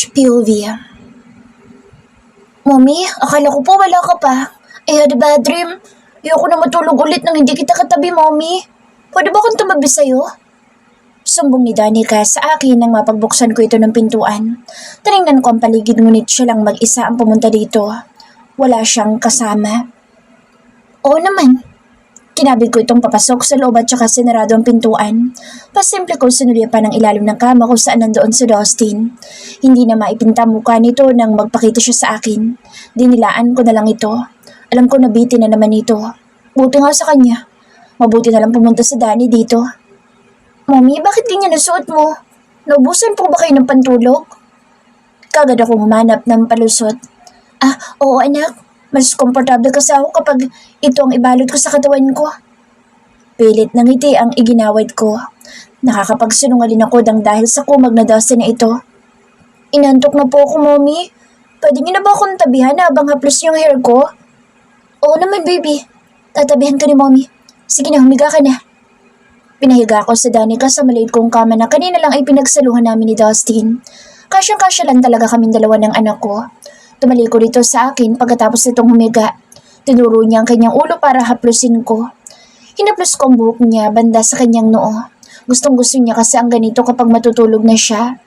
Slash POV. Mommy, akala ko po wala ka pa. I had a bad dream. Ayoko na matulog ulit nang hindi kita katabi, Mommy. Pwede ba akong tumabi sa'yo? Sumbong ni Danica sa akin nang mapagbuksan ko ito ng pintuan. Tinignan ko ang paligid ngunit siya lang mag-isa ang pumunta dito. Wala siyang kasama. Oo naman. Kinabig ko itong papasok sa loob at saka sinarado ang pintuan. Pasimple ko sinulya pa ng ilalim ng kama kung saan nandoon si Dustin. Hindi na maipinta mukha nito nang magpakita siya sa akin. Dinilaan ko na lang ito. Alam ko nabitin na naman ito. Buti nga sa kanya. Mabuti na lang pumunta si Danny dito. Mommy, bakit ganyan ang suot mo? Naubusan po ba kayo ng pantulog? Kagad akong humanap ng palusot. Oo anak. Mas komportable kasi ako kapag ito ang ibalot ko sa katawan ko. Pilit ng ngiti ang iginawad ko. Nakakapagsinungaling ako dahil sa kumag na Dustin na ito. Inantok na po ako, Mommy. Pwede niyo na ba akong tabihan habang haplos yung hair ko? Oo naman, baby. Tatabihan ka ni Mommy. Sige na, humiga ka na. Pinahiga ko sa Danica sa maliit kong kama na kanina lang ay pinagsaluhan namin ni Dustin. Kasyang-kasya lang talaga kaming dalawa ng anak ko. Tumaliko dito sa akin pagkatapos nitong humiga. Tinuro niya ang kanyang ulo para haplusin ko. Hinaplos ko ang buhok niya banda sa kanyang noo. Gustong-gusto niya kasi ang ganito kapag matutulog na siya.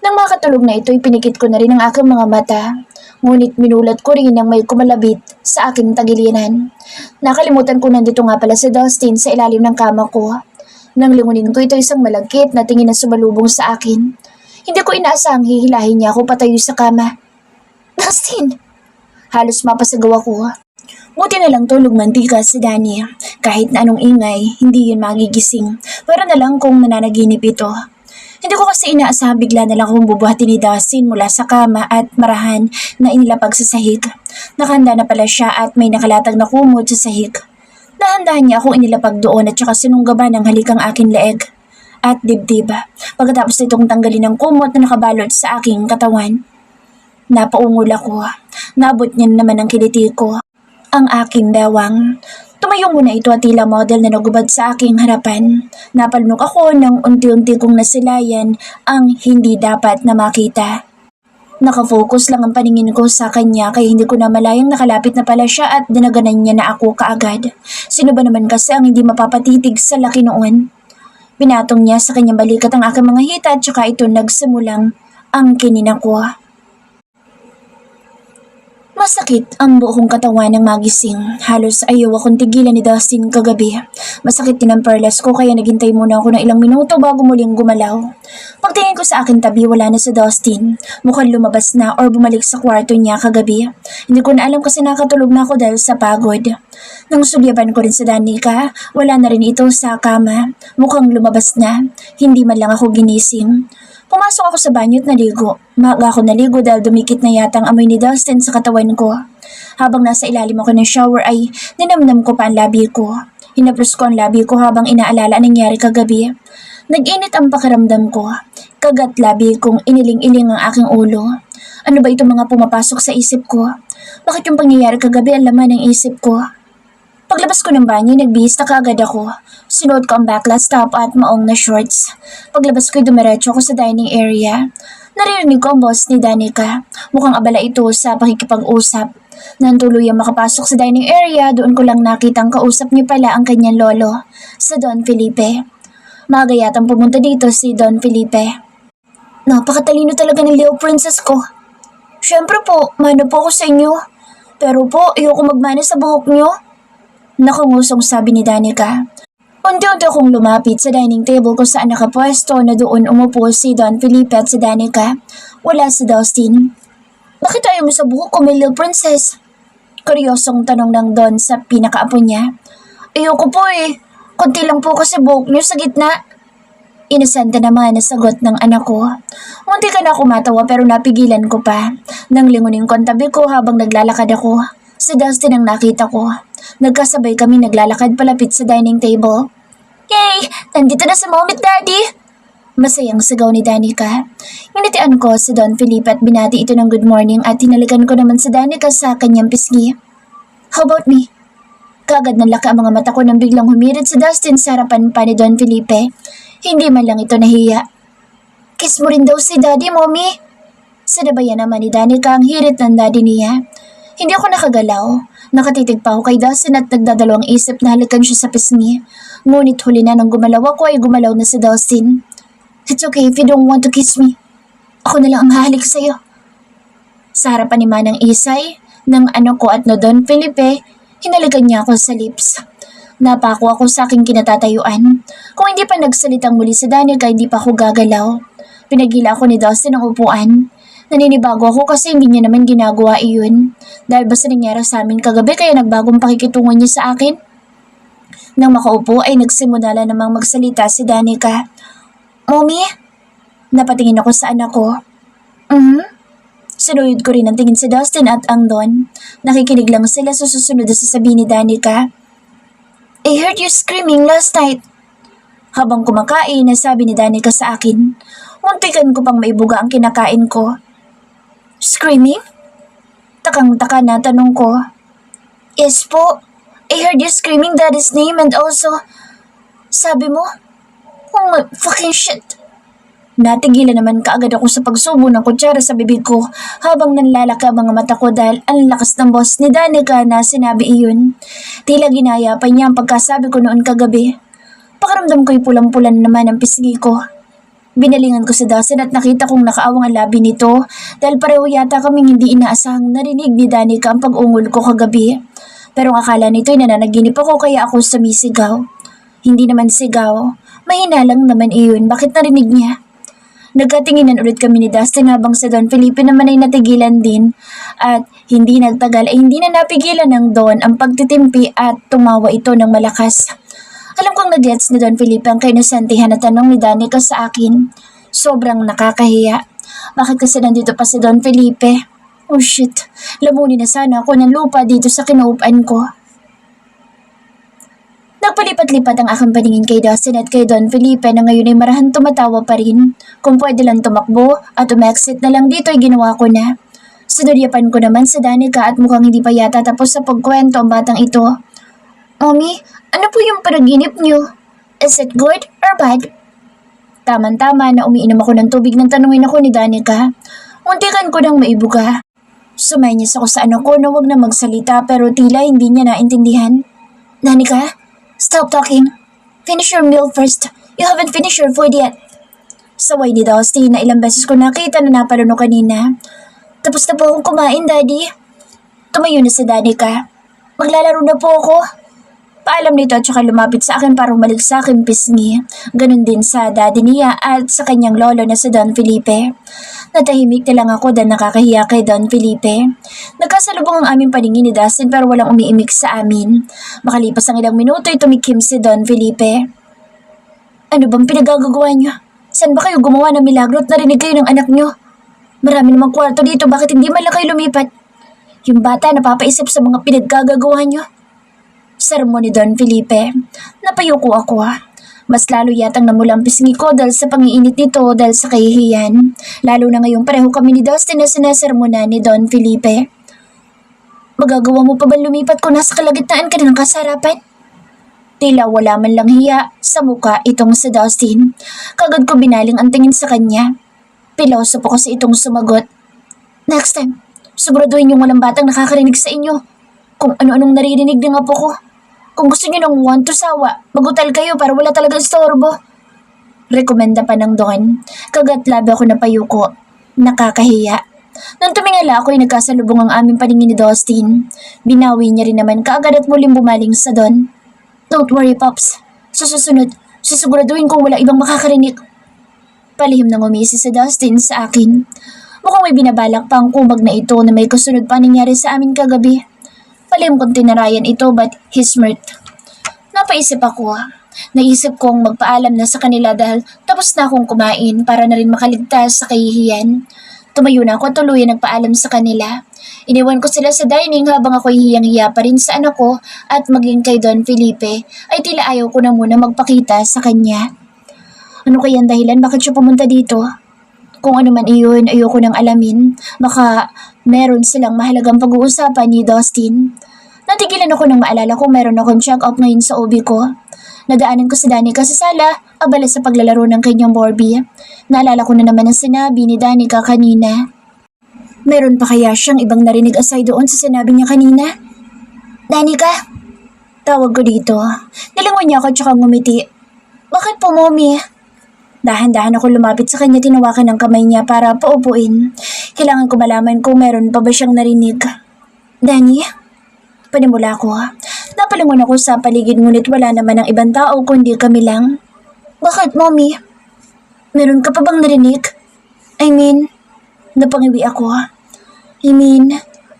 Nang makatulog na ito, ipinikit ko na rin ang aking mga mata. Ngunit minulat ko rin ang may kumalabit sa aking tagiliran. Nakalimutan ko nandito nga pala si Dustin sa ilalim ng kama ko. Nang lingunin ko ito isang malagkit na tingin na sumalubong sa akin. Hindi ko inaasahang hihilahin niya ako patayo sa kama. Dustin! Halos mapasigaw ako. Buti na lang tulog mantika si Danny. Kahit na anong ingay, hindi yun magigising. Pero na lang kung nananaginip ito. Hindi ko kasi inaasahan bigla na lang akong bubuhatin ni Dustin mula sa kama at marahan na inilapag sa sahig. Nakahanda na pala siya at may nakalatag na kumot sa sahig. Nahandahan niya akong inilapag doon at saka sinunggaban ng halikang aking leeg at dibdib. Pagkatapos nitong tanggalin ng kumot na nakabalot sa aking katawan. Napaungol ako. Nabot niya naman ang kiliti ko. Ang aking bewang. Tumayo muna ito at tila model na nagubad sa aking harapan. Napalunok ako nang unti-unti kong nasilayan ang hindi dapat na makita. Nakafocus lang ang paningin ko sa kanya kaya hindi ko na malayang nakalapit na pala siya at dinaganan niya na ako kaagad. Sino ba naman kasi ang hindi mapapatitig sa laki noon? Pinatong niya sa kanyang balikat ang aking mga hita at saka ito nagsimulang ang kinina ko. Masakit ang buong katawan ng magising. Halos ayaw akong tigilan ni Dustin kagabi. Masakit din ang perlas ko kaya naghintay muna ako ng ilang minuto bago muling gumalaw. Pagtingin ko sa akin tabi wala na si Dustin. Mukhang lumabas na or bumalik sa kwarto niya kagabi. Hindi ko na alam kasi nakatulog na ako dahil sa pagod. Nang sulyapan ko rin sa Danica, wala na rin ito sa kama. Mukhang lumabas na. Hindi man lang ako ginising. Pumasok ako sa banyo at naligo. Maaga ako naligo dahil dumikit na yata ang amoy ni Dustin sa katawan ko. Habang nasa ilalim ako ng shower ay ninamnam ko pa ang labi ko. Hinaplos ko ang labi ko habang inaalala ang nangyari kagabi. Nag-init ang pakiramdam ko. Kagat labi kong iniling-iling ang aking ulo. Ano ba itong mga pumapasok sa isip ko? Bakit yung pangyayari kagabi ang laman ng isip ko? Paglabas ko ng banyo, nagbihis na kaagad ako. Sinuot ko ang backless top at maong na shorts. Paglabas ko'y dumiretso ako sa dining area. Naririnig ko ang boss ni Danica. Mukhang abala ito sa pakikipag-usap. Nang tuluyang makapasok sa dining area, doon ko lang nakitang kausap niya pala ang kanyang lolo, sa Don Felipe. Maaga yatang pumunta dito si Don Felipe. Napakatalino talaga ng Leo Princess ko. Siyempre po, mano po ako sa inyo. Pero po, ayoko magmana sa buhok niyo. Nakangusong sabi ni Danica. Unti-unti akong lumapit sa dining table kung saan nakapwesto na doon umupo si Don Felipe at si Danica. Wala si Dustin. Bakit ayaw mo sa buhok ko, my little princess? Kuryosong tanong ng Don sa pinakaapo niya. Ayoko po eh. Kunti lang po kasi buhok niyo sa gitna. Inosente naman na sagot ng anak ko. Munti ka na ako matawa pero napigilan ko pa. Nang lingunin ko ang tabi ko habang naglalakad ako. Si Dustin ang nakita ko. Nagkasabay kami naglalakad palapit sa dining table. Yay! Nandito na si Mom at Daddy! Masayang sigaw ni Danica. Nginitian ko si Don Felipe at binati ito ng good morning at hinalikan ko naman si Danica sa kanyang pisngi. How about me? Kaagad nalaki ang mga mata ko nang biglang humirit si Dustin sa harapan pa ni Don Felipe. Hindi man lang ito nahiya. Kiss mo rin daw si Daddy, Mommy. Sinabayan naman ni Danica ang hirit ng daddy niya. Hindi ako nakagalaw. Nakatitig pa ako kay Dustin at nagdadalawang isip na halikan siya sa pisngi. Ngunit huli na nang gumalaw ako ay gumalaw na si Dustin. It's okay if you don't want to kiss me. Ako na lang ang hahalik sa'yo. Sa harapan ni Manang Isay, ng anak ko at no Don Felipe, hinalikan niya ako sa lips. Napako ako sa aking kinatatayuan. Kung hindi pa nagsalitang muli si Danica, hindi pa ako gagalaw. Pinagila ako ni Dustin ng upuan. Naninibago ako kasi hindi niya naman ginagawa iyon. Dahil basta nangyari sa amin kagabi kaya nagbagong pakikitungan niya sa akin. Nang makaupo ay nagsimula namang magsalita si Danica. Mommy? Napatingin ako sa anak ko. Sinuyod ko rin ang tingin si Dustin at ang Don. Nakikinig lang sila sa susunod na sasabihin ni Danica. I heard you screaming last night. Habang kumakain, nasabi ni Danica sa akin. Muntikan ko pang maibuga ang kinakain ko. Screaming? Takang-taka na tanong ko. Yes po. I heard you screaming daddy's name and also, sabi mo, oh my fucking shit. Natigilan naman kaagad ako sa pagsubo ng kutsara sa bibig ko habang nanlalaki ang mga mata ko dahil ang lakas ng boss ni Danica na sinabi iyon. Tila ginaya pa niya ang pagkasabi ko noon kagabi. Pakaramdam ko'y pulang-pulan naman ang pisngi ko. Binalingan ko si Dustin at nakita kong nakaawang ang labi nito dahil pareho yata kaming hindi inaasahang narinig ni Danica ang pag-ungol ko kagabi. Pero ang akala nito'y nananaginip ako kaya ako sumisigaw. Hindi naman sigaw, mahina lang naman iyon, bakit narinig niya? Nagkatinginan ulit kami ni Dustin habang si Don Felipe naman ay natigilan din at hindi nagtagal ay hindi na napigilan ng Don ang pagtitimpi at tumawa ito ng malakas. Alam kong nag-gets ni Don Felipe ang kainosentehan na tanong ni Danica sa akin. Sobrang nakakahiya. Bakit kasi nandito pa si Don Felipe? Oh shit, lamunin na sana ako ng lupa dito sa kinaupan ko. Nagpalipat-lipat ang aking paningin kay Dustin at kay Don Felipe na ngayon ay marahan tumatawa pa rin. Kung pwede lang tumakbo at umexit na lang dito ay ginawa ko na. Sinuryapan ko naman sa Danica at mukhang hindi pa yata tapos sa pagkwento ang batang ito. Mommy, ano po yung panaginip niyo? Is it good or bad? Tama-tama na umiinom ako ng tubig nang tanungin ako ni Danica. Muntikan ko nang maibuga. Sumayas ako sa anak ko na wag na magsalita pero tila hindi niya naintindihan. Danica, stop talking. Finish your meal first. You haven't finished your food yet. Saway ni Dustin na ilang beses ko nakita na napalunok kanina. Tapos na po akong kumain, Daddy. Tumayo na si Danica. Maglalaro na po ako. Paalam nito at saka lumapit sa akin para umalik sa akin pisngi. Ganon din sa daddy niya at sa kanyang lolo na si Don Felipe. Natahimik na lang ako dahil nakakahiya kay Don Felipe. Nagkasalubong ang aming paningin ni Dustin pero walang umiimik sa amin. Makalipas ang ilang minuto ay tumikim si Don Felipe. Ano bang pinagagagawa niyo? Saan ba kayo gumawa ng milagro at narinig kayo ng anak niyo? Marami namang kwarto dito, bakit hindi man lang kayo lumipat? Yung bata napapaisip sa mga pinagagagawa niyo. Sermon ni Don Felipe. Napayuko ako. Mas lalo yatang namula ang pisngi ko dahil sa pangiinit nito dahil sa kahihiyan. Lalo na ngayong pareho kami ni Dustin na sinasermonan ni Don Felipe. Magagawa mo pa ba lumipat kung nasa kalagitnaan ka na ng kasarapan? Tila wala man lang hiya sa muka itong si Dustin. Kagad ko binaling ang tingin sa kanya. Piloso po kasi itong sumagot. Next time, siguraduhin yung walang batang nakakarinig sa inyo. Kung ano-anong naririnig ng apo ko. Kung gusto niyo ng want to sawa, magutal kayo para wala talagang istorbo. Rekomenda pa ng Don. Kagat labi ako na payuko. Nakakahiya. Nang tumingala ako ay nagkasalubong ang aming paningin ni Dustin. Binawi niya rin naman kaagad at muling bumaling sa Don. Don't worry, Pops. Sa susunod, sisiguraduhin kong wala ibang makakarinig. Palihim nang umisi si Dustin sa akin. Mukhang may binabalak pa ang kumag na ito na may kasunod pa nangyari sa amin kagabi. Palihim kong tinarayan ito but he smirked. Napaisip ako. Naisip kong magpaalam na sa kanila dahil tapos na akong kumain para na rin makaligtas sa kahihiyan. Tumayo na ako at tuluyan nagpaalam sa kanila. Iniwan ko sila sa dining habang ako hiyang-hiya pa rin sa anak ko at maging kay Don Felipe ay tila ayaw ko na muna magpakita sa kanya. Ano kaya ang dahilan bakit siya pumunta dito? Kung ano man iyon, ayoko nang alamin. Baka meron silang mahalagang pag-uusapan ni Dustin. Natigilan ako nang maalala kung meron akong check-up ngayon sa OB ko. Nadaanan ko si Danica sa sala, abala sa paglalaro ng kanyang Barbie. Naalala ko na naman ang sinabi ni Danica kanina. Meron pa kaya siyang ibang narinig aside doon sa sinabi niya kanina? Danica, tawag ko dito. Nilingon niya ako tsaka ngumiti. Bakit po, mommy? Dahan-dahan ako lumapit sa kanya, tinawakan ng kamay niya para paupuin. Kailangan ko malaman kung meron pa ba siyang narinig. Danny? Panimula ko. Napalingon ako sa paligid ngunit wala naman ang ibang tao kundi kami lang. Bakit, mommy? Meron ka pa bang narinig? Napangiwi ako.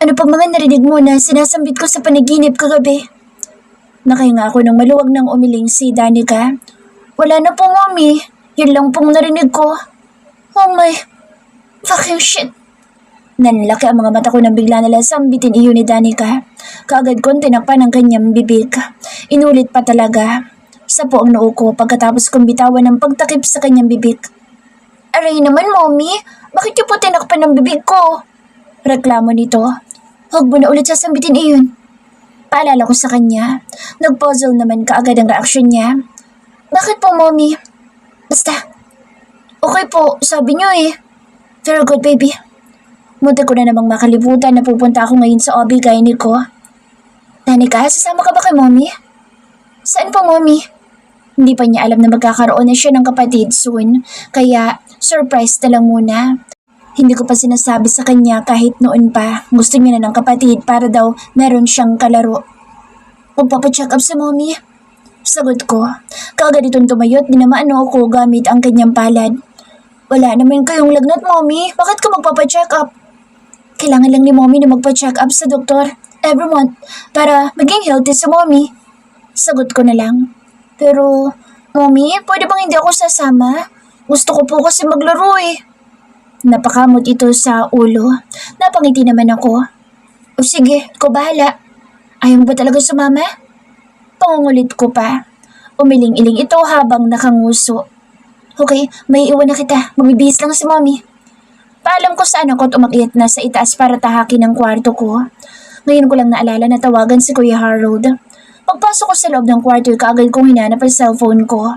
Ano pa mga narinig mo na sinasambit ko sa panaginip kagabi? Nakahinga ako ng maluwag ng umiling si Danica. Wala na po, mommy. Yun lang pong narinig ko. Oh my fucking shit. Nanlaki ang mga mata ko nang bigla nalang sambitin iyon ni Danica. Kaagad kong tinakpan ang kanyang bibig. Inulit pa talaga. Sa po ang noo ko pagkatapos kong bitawan ng pagtakip sa kanyang bibig. Aray naman, mommy. Bakit niyo po tinakpan ng bibig ko? Reklamo nito. Huwag mo na ulit sasambitin iyon. Paalala ko sa kanya. Nag-puzzle naman kaagad ang reaksyon niya. Bakit po, mommy? Basta. Okay po, sabi niyo eh. Very good, baby. Munti ko na namang makalimutan na pupunta ako ngayon sa OB gynae ko. Danica, sasama ka ba kay mommy? Saan po, mommy? Hindi pa niya alam na magkakaroon na siya ng kapatid soon, kaya surprise na lang muna. Hindi ko pa sinasabi sa kanya kahit noon pa. Gusto niya na ng kapatid para daw meron siyang kalaro. Magpapacheck up sa mommy. Sagot ko. Kaagad itong tumayot, dinamaan ako gamit ang kanyang palad. Wala naman kayong lagnat, mommy. Bakit ka magpapacheck up? Kailangan lang ni mommy na magpa-check up sa doktor every month para maging healthy sa mommy. Sagot ko na lang. Pero, mommy, pwede bang hindi ako sasama? Gusto ko po kasi maglaro eh. Napakamot ito sa ulo. Napangiti naman ako. O sige, ikaw bahala. Ayaw mo ba talaga sumama? Pangungulit ko pa. Umiling-iling ito habang nakanguso. Okay, may iwan na kita. Magbibihis lang si mommy. Paalam ko saan ako at umakyat na sa itaas para tahakin ang kwarto ko. Ngayon ko lang naalala na tawagan si Kuya Harold. Pagpasok ko sa loob ng kwarto, kaagad kong hinanap ang cellphone ko.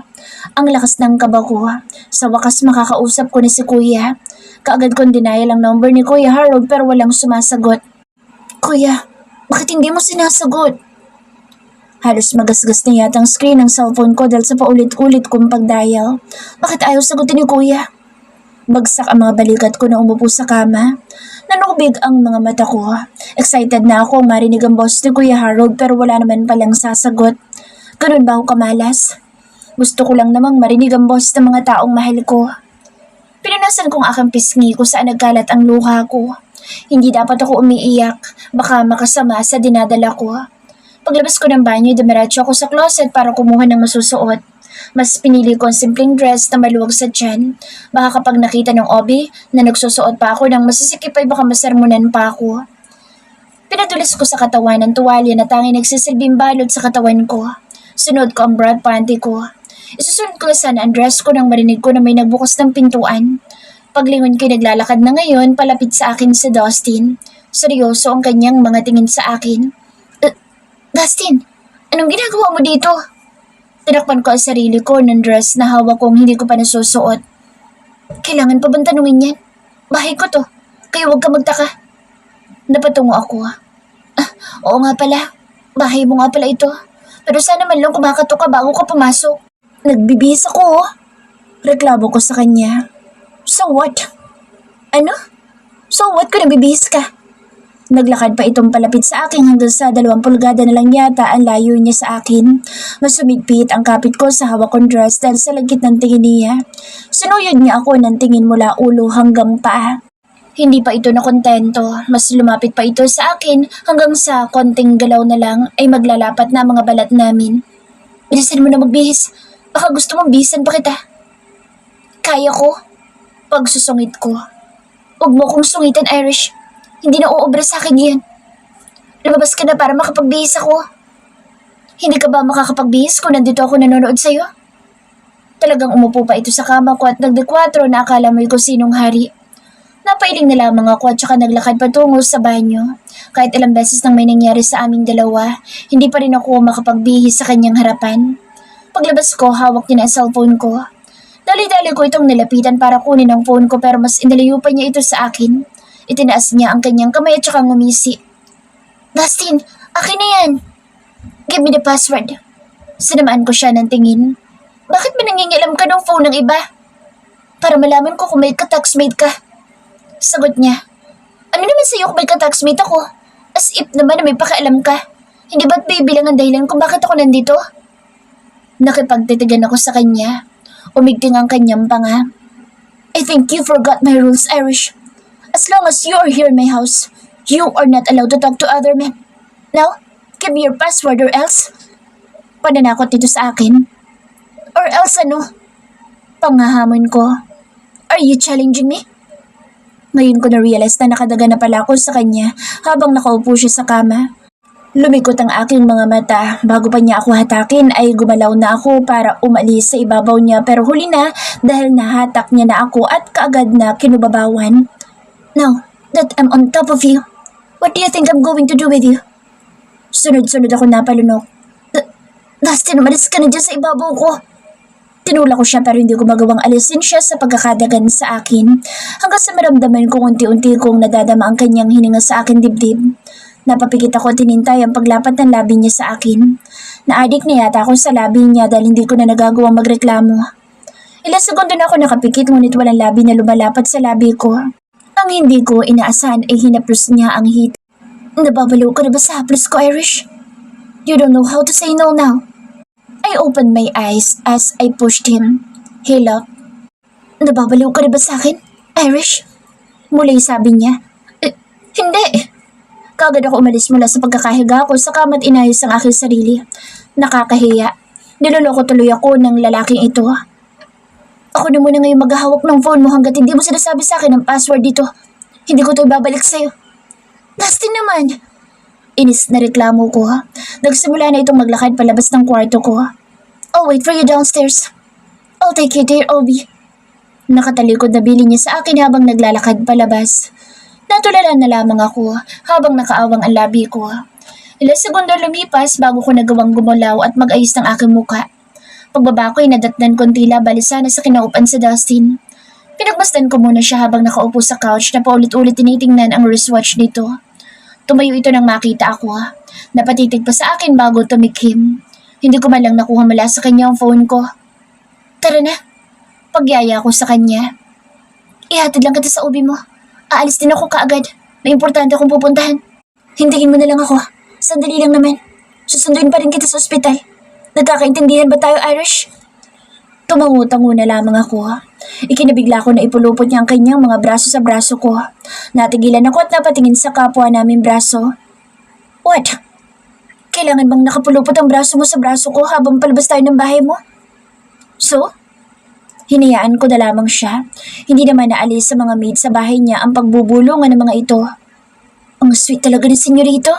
Ang lakas ng kaba ko. Sa wakas makakausap ko na si Kuya. Kaagad kong denial ang number ni Kuya Harold pero walang sumasagot. Kuya, bakit hindi mo sinasagot? Halos magasgas na yata ang screen ng cellphone ko dahil sa paulit-ulit kong pagdial. Bakit ayaw sagutin ni Kuya? Bagsak ang mga balikat ko na umupo sa kama. Nanubig ang mga mata ko. Excited na ako marinig ang boss ni Kuya Harold pero wala naman palang sasagot. Ganun ba ako kamalas? Gusto ko lang namang marinig ang boss ng mga taong mahal ko. Pinunasan kong aking pisngi kung saan nagkalat ang luha ko. Hindi dapat ako umiiyak. Baka makasama sa dinadala ko. Paglabas ko ng banyo, dumiretso ako sa closet para kumuha ng masusuot. Mas pinili ko ang simpleng dress na maluwag sa tiyan. Baka kapag nakita ng Obi na nagsusuot pa ako ng masisikip ay baka masermonan pa ako. Pinadulas ko sa katawan ng tuwalya na tanging nagsisilbing balot sa katawan ko. Sunod ko ang broad panty ko. Isusunod ko sana ang dress ko nang marinig ko na may nagbukas ng pintuan. Paglingon ko'y naglalakad na ngayon palapit sa akin si Dustin. Seryoso ang kanyang mga tingin sa akin. Dustin, anong ginagawa mo dito? Tinakpan ko ang sarili ko ng dress na hawak kong hindi ko pa nasusuot. Kailangan pa bang tanungin yan? Bahay ko to, kaya huwag ka magtaka. Napatungo ako. Oo nga pala, bahay mo nga pala ito. Pero sana man lang kumakato ka bago ka pumasok. Nagbibihis ako. Reklamo ko sa kanya. So what? Ano? So what kung nagbibihis ka? Naglakad pa itong palapit sa akin hanggang sa 2 pulgada na lang yata ang layo niya sa akin. Mas sumigpit ang kapit ko sa hawak kong dress dahil sa lagkit ng tingin niya. Sinuyod niya ako ng tingin mula ulo hanggang paa. Hindi pa ito nakontento. Mas lumapit pa ito sa akin hanggang sa konting galaw na lang ay maglalapat na mga balat namin. Bilisan mo na magbihis. Baka gusto mong bihisan pa kita. Kaya ko. Pagsusungit ko. Huwag mo kong sungitan, Irish. Hindi na uubra sa akin yan. Lumabas ka na para makapagbihis ako. Hindi ka ba makakapagbihis kung nandito ako nanonood sa'yo? Talagang umupo pa ito sa kama ko at nagdekwatro na akala mo'y kung sinong hari. Napailing na lamang ako at saka naglakad patungo sa banyo. Kahit ilang beses nang may nangyari sa aming dalawa, hindi pa rin ako makapagbihis sa kanyang harapan. Paglabas ko, hawak niya na ang cellphone ko. Dali-dali ko itong nilapitan para kunin ang phone ko pero mas inalayo pa niya ito sa akin. Itinaas niya ang kanyang kamay at saka ngumisi. Dustin, akin na yan. Give me the password. Sinamaan ko siya ng tingin. Bakit ba nangingilam ka ng phone ng iba? Para malaman ko kung may ka-taxmate ka. Sagot niya. Ano naman sa'yo kung may ka-taxmate ako? As if naman na may pakialam ka. Hindi ba't bibilang ang dahilan kung bakit ako nandito? Nakipagtitigan ako sa kanya. Umigting ang kanyang panga. I think you forgot my rules, Irish. As long as you are here in my house, you are not allowed to talk to other men. Now, give me your password or else. Pananakot dito sa akin. Or else ano? Pangahamon ko. Are you challenging me? Ngayon ko na-realize na nakadaga na pala ako sa kanya habang nakaupo siya sa kama. Lumikot ang aking mga mata. Bago pa niya ako hatakin ay gumalaw na ako para umalis sa ibabaw niya pero huli na dahil nahatak niya na ako at kaagad na kinubabawan. Now that I'm on top of you, what do you think I'm going to do with you? Sunod-sunod ako napalunok. Dustin, umalis ka na dyan sa ibabaw ko. Tinula ko siya pero hindi ko magawang alisin siya sa pagkakadagan sa akin. Hanggang sa maramdaman kong unti-unti kong nadadama ang kanyang hininga sa akin dibdib. Napapikit ako at tinintay ang paglapat ng labi niya sa akin. Naadik na yata ako sa labi niya dahil hindi ko na nagagawang magreklamo. Ilang segundo na ako nakapikit ngunit walang labi na lumalapat sa labi ko. Ang hindi ko inaasahan ay hinaplos niya ang hit. Nababaliw ka na ba sa haplos ko, Irish? You don't know how to say no now. I opened my eyes as I pushed him. He laughed. Nababaliw ka na ba sa akin, Irish? Muli sabi niya. Hindi. Kagad ako umalis mula sa pagkakahiga ko sa kama at inayos ang aking sarili. Nakakahiya. Niloloko tuloy ako ng lalaking ito. Ako na muna ngayon maghahawak ng phone mo hanggat hindi mo sinasabi sa akin ang password dito. Hindi ko ito ibabalik sa'yo. Dustin naman! Inis na reklamo ko. Nagsimula na itong maglakad palabas ng kwarto ko. I'll wait for you downstairs. I'll take you there, Obi. Nakatalikod na bili niya sa akin habang naglalakad palabas. Natulala na lamang ako habang nakaawang ang labi ko. Ilang segundo lumipas bago ko nagawang gumulaw at mag-ayos ng aking muka. Pagbaba ko ay nadatnan kong tila balisa na sa kinaupan sa Dustin. Pinagmasdan ko muna siya habang nakaupo sa couch na paulit-ulit tinitingnan ang wristwatch nito. Tumayo ito nang makita ako. Napatitig pa sa akin bago tumikim. Hindi ko man lang nakuha mula sa kanya ang phone ko. Tara na. Pagyaya ko sa kanya. Ihatid lang kita sa ubi mo. Aalis din ako kaagad. May importante akong pupuntahan. Hintayin mo na lang ako. Sandali lang naman. Susunduin pa rin kita sa ospital. Nagkakaintindihan ba tayo, Irish? Tumangu-tangu na lamang ako. Ikinabigla ko na ipulupot niya ang kanyang mga braso sa braso ko. Natigilan ako at napatingin sa kapwa namin braso. What? Kailangan bang nakapulupot ang braso mo sa braso ko habang palabas tayo ng bahay mo? So? Hinayaan ko na lamang siya. Hindi naman naalis sa mga maid sa bahay niya ang pagbubulungan ng mga ito. Ang sweet talaga ni senyorito.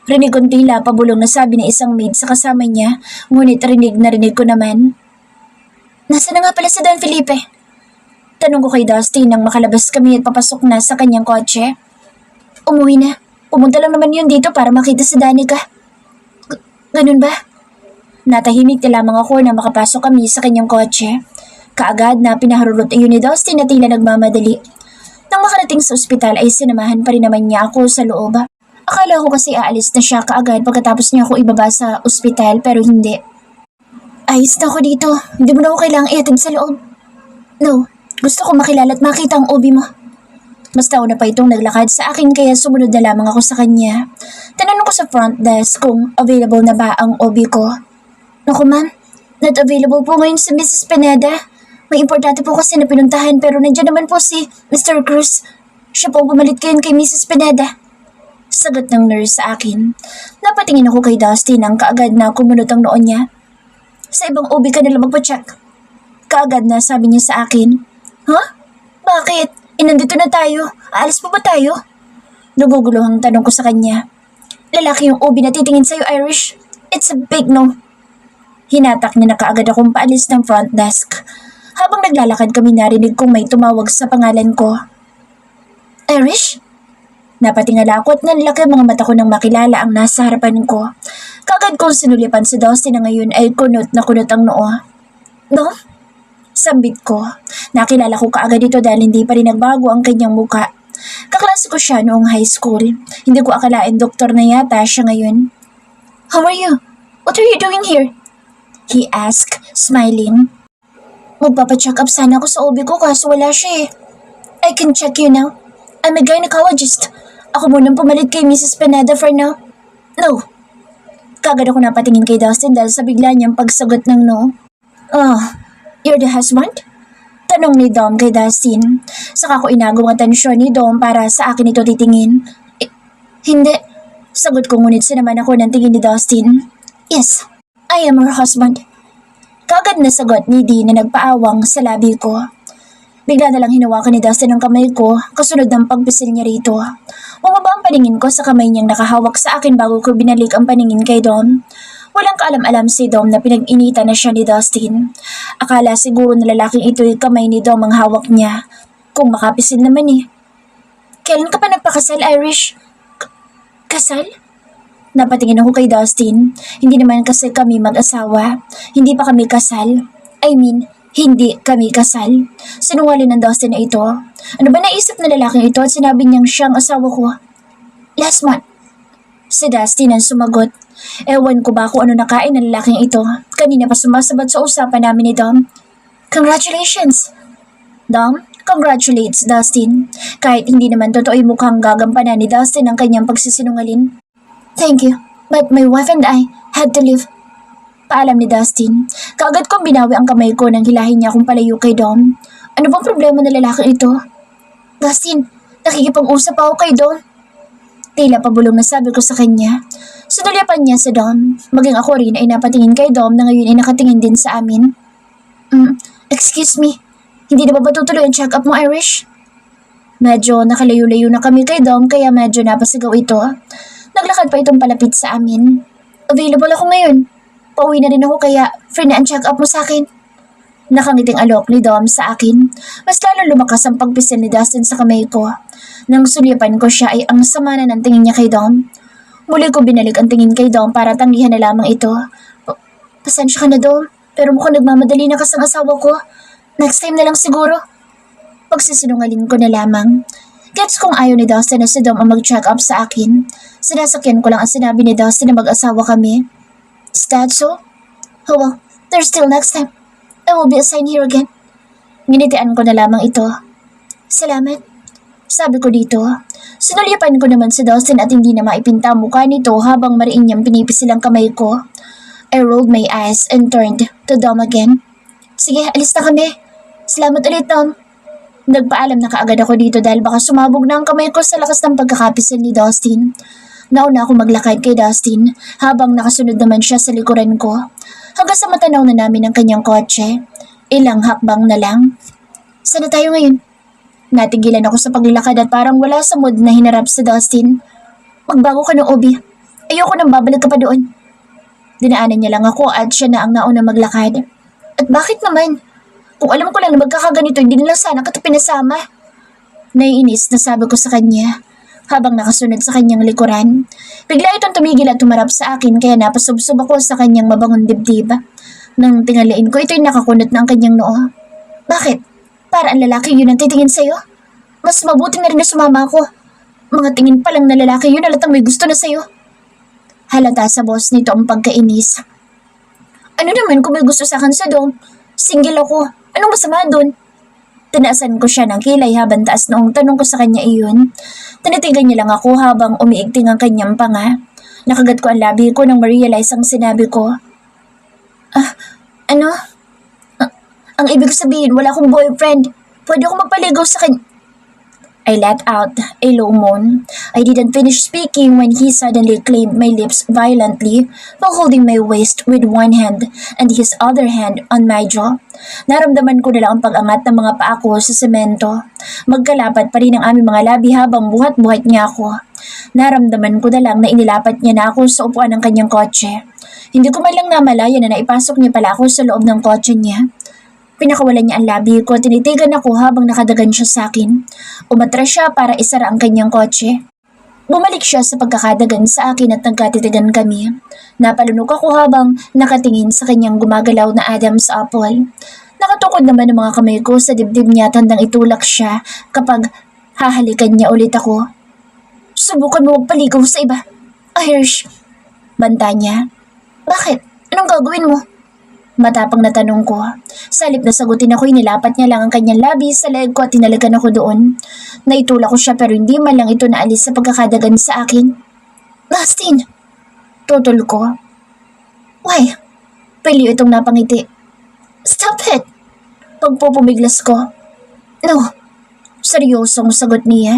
Rinig kong tila pabulong na sabi ng isang maid sa kasama niya, ngunit rinig ko naman. Nasaan na nga pala si Don Felipe? Tanong ko kay Dusty nang makalabas kami at papasok na sa kanyang kotse. Umuwi na. Pumunta lang naman yun dito para makita si Danica. Ganun ba? Natahimik na lamang ako na makapasok kami sa kanyang kotse. Kaagad na pinaharurot ayun ni Dusty na tila nagmamadali. Nang makarating sa ospital ay sinamahan pa rin naman niya ako sa loob. Akala ko kasi aalis na siya kaagad pagkatapos niya ako ibaba sa ospital pero hindi. Ayos na ako dito. Hindi mo na ako kailangang ihatid sa loob. No, gusto ko makilala at makita ang obi mo. Mas taon na pa itong naglakad sa akin kaya sumunod na lamang ako sa kanya. Tanong ko sa front desk kung available na ba ang obi ko. Naku ma'am, not available po ngayon si Mrs. Pineda. May importante po kasi na pinuntahan pero nandiyan naman po si Mr. Cruz. Siya po pumalit kayo kay Mrs. Pineda. Sagot ng nurse sa akin. Napatingin ako kay Dusty nang kaagad na kumunot ang noon niya. Sa ibang OB ka nila magpa-check. Kaagad na sabi niya sa akin. Huh? Bakit? Nandito na tayo. Aalis pa ba tayo? Naguguluhang tanong ko sa kanya. Lalaki yung OB na titingin sa'yo, Irish. It's a big no. Hinatak niya na kaagad akong paalis ng front desk. Habang naglalakad kami narinig kong may tumawag sa pangalan ko. Irish? Napatingala ako at nanlaki ang mga mata ko nang makilala ang nasa harapan ko. Kaagad kong sinulipan si Dusty na ngayon ay kunot na kunot ang noo. No? Sambit ko. Nakilala ko kaagad ito dahil hindi pa rin nagbago ang kanyang muka. Kaklase ko siya noong high school. Hindi ko akalain doktor na yata siya ngayon. How are you? What are you doing here? He asked, smiling. Magpapacheck up sana ako sa OB ko kaso wala siya eh. I can check you now. I'm a gynecologist. Ako munang pumalit kay Mrs. Pineda for now. No. Kagad ako napatingin kay Dustin dahil sa bigla niyang pagsagot ng no. Oh, you're the husband? Tanong ni Dom kay Dustin. Saka ko inagong atensyon ni Dom para sa akin ito titingin. Hindi. Sagot ko ngunit sinaman ako ng tingin ni Dustin. Yes, I am her husband. Kagad na sagot ni Dee na nagpaawang sa labi ko. Bigla na lang hinawakan ni Dustin ang kamay ko kasunod ng pagpisil niya rito. Bumaba ang paningin ko sa kamay niyang nakahawak sa akin bago ko binalik ang paningin kay Dom. Walang kaalam-alam si Dom na pinag-inita na siya ni Dustin. Akala siguro na lalaking ito'y kamay ni Dom ang hawak niya. Kung makapisil naman eh. Kailan ka pa nagpakasal, Irish? Kasal? Napatingin ako kay Dustin. Hindi naman kasi kami mag-asawa. Hindi pa kami kasal. Hindi kami kasal. Sinungaling ng Dustin na ito. Ano ba naisip na lalaking ito at sinabi niyang siyang asawa ko? Last month. Si Dustin ang sumagot. Ewan ko ba kung ano nakain ng lalaking ito. Kanina pa sumasabat sa usapan namin ni Dom. Congratulations! Dom, congratulates Dustin. Kahit hindi naman totoo ay mukhang gagampanan ni Dustin ang kanyang pagsisinungalin. Thank you, but my wife and I had to leave. Paalam ni Dustin. Kaagad kong binawi ang kamay ko nang hilahin niya akong palayo kay Dom. Ano bang problema ng lalaki ito? Dustin, nakikipag-usap ako kay Dom. Tila pabulong na sabi ko sa kanya. Sinulyapan niya si Dom. Maging ako rin ay napatingin kay Dom na ngayon ay nakatingin din sa amin. Excuse me, hindi na ba tutuloy ang check-up mo, Irish? Medyo nakalayo-layo na kami kay Dom kaya medyo napasigaw ito. Naglakad pa itong palapit sa amin. Available ako ngayon. Pauwi na rin ako kaya free na ang check-up mo sa akin. Nakangiting alok ni Dom sa akin. Mas lalo lumakas ang pagpisil ni Dustin sa kamay ko. Nang sulyapan ko siya ay ang sama na ng tingin niya kay Dom. Muli ko binalik ang tingin kay Dom para tanggihan na lamang ito. Pasensya ka na, Dom, pero mukhang nagmamadali na kasang asawa ko. Next time na lang siguro. Pagsisinungaling ko na lamang. Gets kong ayaw ni Dustin na si Dom ang mag-check up sa akin. Sinasakyan ko lang ang sinabi ni Dustin na mag-asawa kami. Is that so? Oh well, there's still next time. I will be assigned here again. Nginitian ko na lamang ito. Salamat. Sabi ko dito. Sinulyapan ko naman si Dustin at hindi na maipinta mukha nito habang mariin niyang pinipisil ang kamay ko. I rolled my eyes and turned to Dom again. Sige, alis na kami. Salamat ulit, Dom. Nagpaalam na kaagad ako dito dahil baka sumabog na ang kamay ko sa lakas ng pagkakapisil ni Dustin. Nauna ako maglakad kay Dustin habang nakasunod naman siya sa likuran ko. Hanggang sa matanaw na namin ang kanyang kotse. Ilang hakbang na lang. Saan na tayo ngayon? Natigilan ako sa paglalakad at parang wala sa mood na hinarap si Dustin. Magbago ka ng Obi. Ayoko nang babalik ka pa doon. Dinaanan niya lang ako at siya na ang nauna maglakad. At bakit naman? Kung alam ko lang na magkakaganito, hindi na lang sana kita pinasama. Naiinis na sabi ko sa kanya habang nakasunod sa kanyang likuran. Bigla itong tumigil at tumarap sa akin kaya napasubsob ako sa kanyang mabangong dibdib. Nang tingalain ko, ito'y nakakunot na ang kanyang noo. Bakit? Para ang lalaki yun ang titingin sa'yo? Mas mabuti na rin na sumama ako. Mga tingin pa lang na lalaki yun alatang may gusto na sa'yo. Halata sa boss nito ang pagkainis. Ano naman kung may gusto sa akin sa Dom? Single ako. Anong masama doon? Tinaasan ko siya ng kilay habang taas noong tanong ko sa kanya iyon. Tinitigan niya lang ako habang umiigting ang kanyang panga. Nakagat ko ang labi ko nang ma-realize ang sinabi ko. Ano? Ang ibig sabihin, wala akong boyfriend. Pwede akong magpaligaw sa kanya. I let out a low moan. I didn't finish speaking when he suddenly claimed my lips violently while holding my waist with one hand and his other hand on my jaw. Naramdaman ko na lang ang pag-angat ng mga paa ko sa semento. Magkalapat pa rin ang aming mga labi habang buhat-buhat niya ako. Naramdaman ko na lang na inilapat niya na ako sa upuan ng kanyang kotse. Hindi ko man lang namalaya na naipasok niya pala ako sa loob ng kotse niya. Pinakawalan niya ang labi ko, tinitigan ako habang nakadagan siya sa akin. Umatras siya para isara ang kanyang kotse. Bumalik siya sa pagkakadagan sa akin at nagkatitigan kami. Napalunok ako habang nakatingin sa kanyang gumagalaw na Adam's apple. Nakatukod naman ang mga kamay ko sa dibdib niya at handang itulak siya kapag Hahalikan niya ulit ako. Subukan mo magpaligaw sa iba. Irish. Banta niya. Bakit? Anong gagawin mo? Matapang na tanong ko. Sa halip na sagutin ako, inilapat niya lang ang kanyang labi sa leeg ko at tinalagan ako doon. Naitulak ko siya pero hindi man lang ito naalis sa pagkakadagan sa akin. Dustin! Tutol ko. Why? Piliw itong napangiti. Stop it! Pagpupumiglas ko. No. Seryosong sagot niya.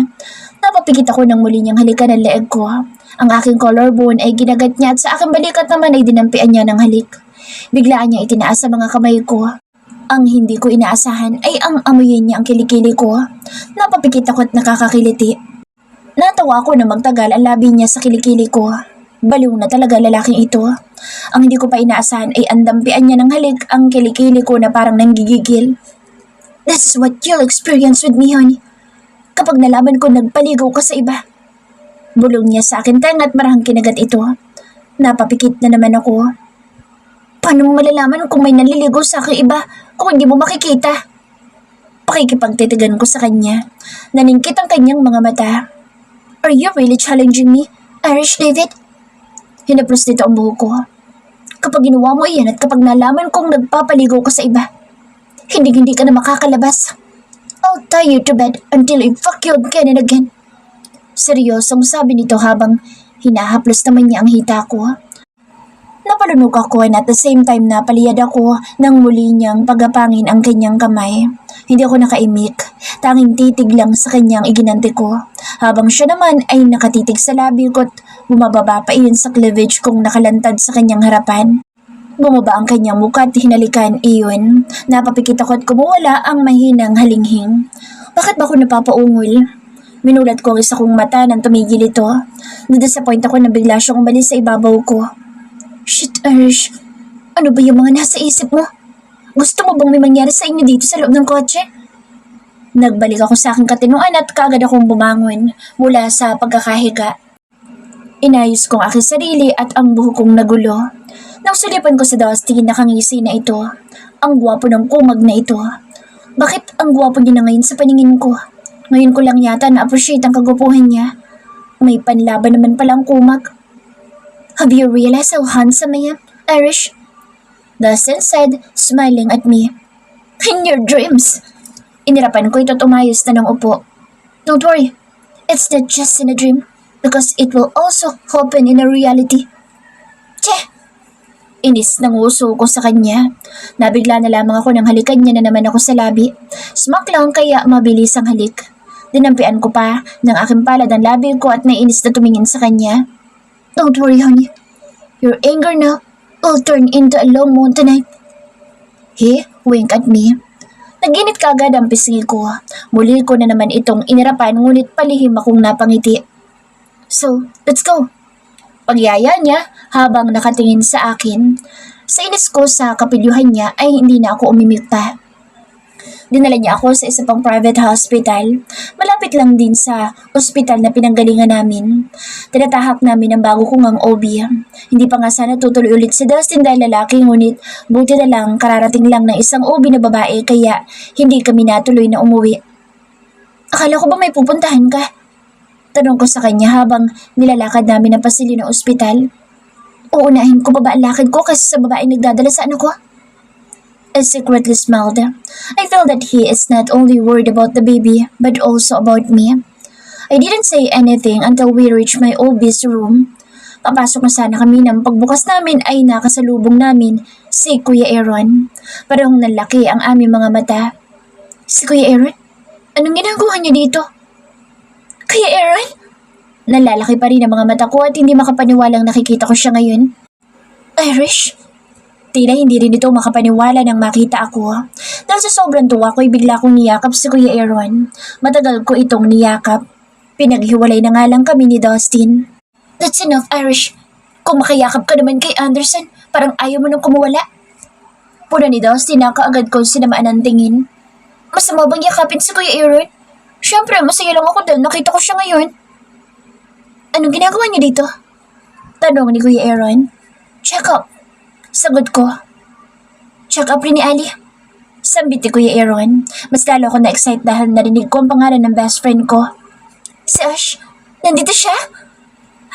Napapikit ako nang muli niyang halikan ang leeg ko. Ang aking collarbone ay ginagat niya at sa aking balikat naman ay dinampian niya ng halik. Biglaan niya itinaas sa mga kamay ko. Ang hindi ko inaasahan ay ang amuyin niya ang kilikili ko. Napapikit ako at nakakakiliti. Natawa ako na magtagal ang labi niya sa kilikili ko. Baliw na talaga lalaking ito. Ang hindi ko pa inaasahan ay andampian niya ng halik ang kilikili ko na parang nanggigigil. That's what you'll experience with me, honey. Kapag nalaman ko nagpaligaw ka sa iba. Bulong niya sa akin tenga at marahang kinagat ito. Napapikit na naman ako. Paano mo malalaman kung may naliligaw sa aking iba kung hindi mo makikita? Pakikipagtitigan ko sa kanya. Naningkit ang kanyang mga mata. Are you really challenging me, Irish David? Hinaplos dito ang buhok ko. Kapag ginawa mo iyan at kapag nalaman kong nagpapaligaw ka sa iba, hindi ka na makakalabas. I'll tie you to bed until I fuck you again and again. Seryosong sabi nito habang hinahaplos naman niya ang hita ko. Napalunog ako and at the same time napaliyad ako nang muli niyang pagapangin ang kanyang kamay. Hindi ako nakaimik, tanging titig lang sa kanyang iginante ko. Habang siya naman ay nakatitig sa labi ko at bumababa pa iyon sa cleavage kong nakalantad sa kanyang harapan. Bumaba ang kanyang mukha at hinalikan iyon. Napapikit ako at kumuwala ang mahinang halinghing. Bakit ba ako napapaungol? Minulat ko ang isa kong mata nang tumigil ito. Nadisappoint ako na bigla siyang umalis sa ibabaw ko. Shit, Irish. Ano ba yung mga nasa isip mo? Gusto mo bang may mangyari sa inyo dito sa loob ng kotse? Nagbalik ako sa aking katinuan at kaagad akong bumangon mula sa pagkakahiga. Inayos kong aking sarili at ang buhok kong nagulo. Nang sulipan ko sa Dusty, nakangisi na ito. Ang gwapo ng kumag na ito. Bakit ang gwapo niya na ngayon sa paningin ko? Ngayon ko lang yata na-appreciate ang kagwapuhan niya. May panlaban naman palang kumag. Have you realized how handsome I am, Irish? Dustin said, smiling at me. In your dreams. Inirapan ko ito at umayos na ng upo. Don't worry, it's not just in a dream because it will also happen in a reality. Tche! Inis ng uso ko sa kanya. Nabigla na lamang ako nang halikan niya na naman ako sa labi. Smack lang kaya mabilis ang halik. Dinampian ko pa ng aking palad ang labi ko at nainis na tumingin sa kanya. Don't worry, honey. Your anger now will turn into a long moon tonight. He winked at me. Naginit kaagad ang pisngi ko. Muli ko na naman itong inirapan ngunit palihim akong napangiti. So, let's go. Pagyaya niya habang nakatingin sa akin. Sa inis ko sa kapilyuhan niya ay hindi na ako umimik pa. Dinala niya ako sa isa pang private hospital. Malapit lang din sa ospital na pinanggalingan namin. Tinatahak namin ang bago kong ang OB. Hindi pa nga sana tutuloy ulit si Dustin dahil lalaki ngunit buti na lang kararating lang ng isang OB na babae kaya hindi kami natuloy na umuwi. Akala ko ba may pupuntahan ka? Tanong ko sa kanya habang nilalakad namin ang pasilyo ng ospital. Uunahin ko ba ang lakad ko kasi sa babae nagdadala sa anak ko? I secretly smiled. I felt that he is not only worried about the baby, but also about me. I didn't say anything until we reached my OB's room. Papasok na sana kami nang pagbukas namin ay nakasalubong namin si Kuya Aaron. Parang nalaki ang aming mga mata. Si Kuya Aaron? Anong ginagawa niya dito? Kuya Aaron? Nalalaki pa rin ang mga mata ko at hindi makapaniwalang nakikita ko siya ngayon. Irish? Tila hindi rin ito makapaniwala nang makita ako. Dahil sa sobrang tuwa ko ay bigla kong niyakap si Kuya Aaron. Matagal ko itong niyakap. Pinaghiwalay na nga lang kami ni Dustin. That's enough, Irish. Kung makayakap ka naman kay Anderson, parang ayaw mo nang kumuwala. Puna ni Dustin na kaagad ko sinamaan ang tingin. Masama bang yakapin si Kuya Aaron? Siyempre, masaya lang ako dahil nakita ko siya ngayon. Anong ginagawa niyo dito? Tanong ni Kuya Aaron. Check up. Sagot ko. Check up rin ni Ali. Sambit ni Kuya Aaron. Mas lalo ako na-excite dahil narinig ko ang pangalan ng best friend ko. Si Ash, nandito siya?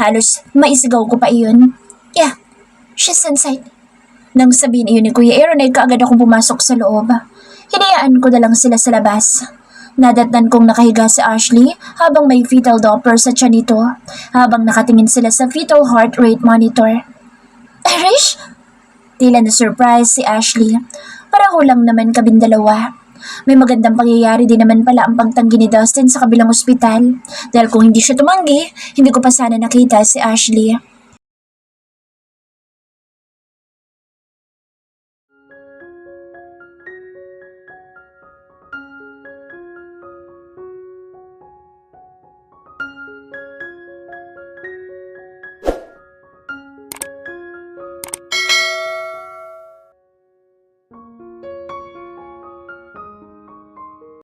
Halos maisigaw ko pa iyon. Yeah, she's inside. Nang sabihin iyon ni Kuya Aaron ay kaagad akong pumasok sa loob. Hinayaan ko na lang sila sa labas. Nadatnan kong nakahiga si Ashley habang may fetal Doppler sa tiyan nito, habang nakatingin sila sa fetal heart rate monitor. Irish? Tila na-surprise si Ashley. Pareho lang naman kaming dalawa. May magandang pangyayari din naman pala ang pagtanggi ni Dustin sa kabilang ospital. Dahil kung hindi siya tumanggi, hindi ko pa sana nakita si Ashley.